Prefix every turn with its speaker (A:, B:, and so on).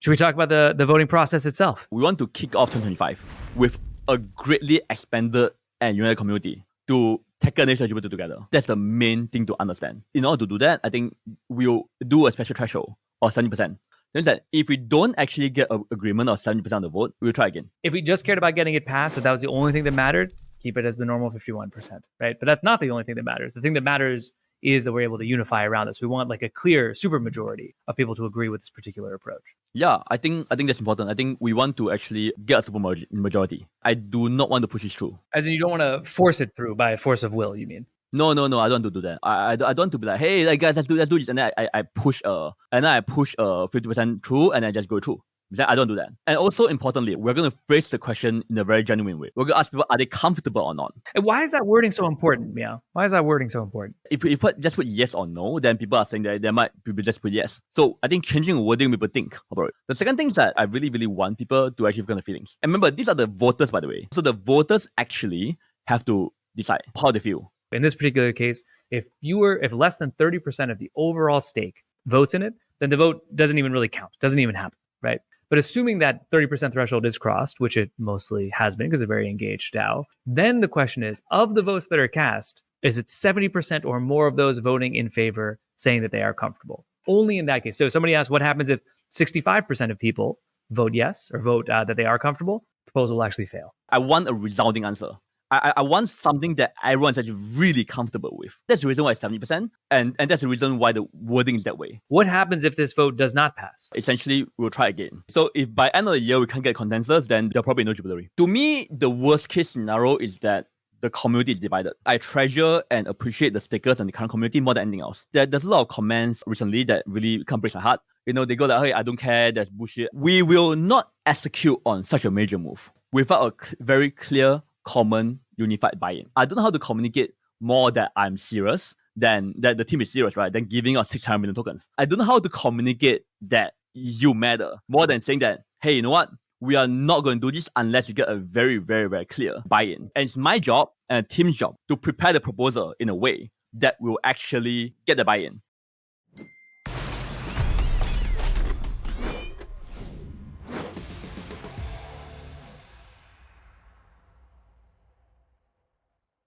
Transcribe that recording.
A: Should we talk about the voting process itself?
B: We want to kick off 2025 with a greatly expanded and united community to tackle national LGBT together. That's the main thing to understand. In order to do that, I think we'll do a special threshold of 70%. Means that if we don't actually get an agreement of 70% of the vote, we'll try again.
A: If we just cared about getting it passed, if that was the only thing that mattered, keep it as the normal 51%, right? But that's not the only thing that matters. The thing that matters is that we're able to unify around this. We want like a clear supermajority of people to agree with this particular approach.
B: Yeah, I think that's important. I think we want to actually get a super majority. I do not want to push this through.
A: As in, you don't want to force it through by force of will, you mean?
B: No, I don't want to do that. I don't want to be like, hey, like, guys, let's do this, and then I push 50% through, and I just go through. I don't do that. And also, importantly, we're going to phrase the question in a very genuine way. We're going to ask people, are they comfortable or not?
A: And why is that wording so important, Meow? Why is that wording so important?
B: If you just put yes or no, then people are saying that they might people just put yes. So I think changing wording, people think about it. The second thing is that I really, really want people to actually feel the feelings. And remember, these are the voters, by the way. So the voters actually have to decide how they feel.
A: In this particular case, if less than 30% of the overall stake votes in it, then the vote doesn't even really count. Doesn't even happen, right? But assuming that 30% threshold is crossed, which it mostly has been because they're very engaged DAO, then the question is, of the votes that are cast, is it 70% or more of those voting in favor saying that they are comfortable? Only in that case. So somebody asks, what happens if 65% of people vote yes or vote that they are comfortable? Proposal will actually fail.
B: I want a resounding answer. I want something that everyone's actually really comfortable with. That's the reason why it's 70%, and that's the reason why the wording is that way.
A: What happens if this vote does not pass?
B: Essentially, we'll try again. So if by end of the year we can't get consensus, then there'll probably be no jubilee. To me, the worst case scenario is that the community is divided. I treasure and appreciate the stickers and the current community more than anything else. There's a lot of comments recently that really can't break my heart. They go like, hey, I don't care, that's bullshit. We will not execute on such a major move without a very clear, common, unified buy-in. I don't know how to communicate more that I'm serious than that the team is serious, right? Than giving out 600 million tokens. I don't know how to communicate that you matter more than saying that, hey, you know what? We are not going to do this unless you get a very, very, very clear buy-in. And it's my job and a team's job to prepare the proposal in a way that will actually get the buy-in.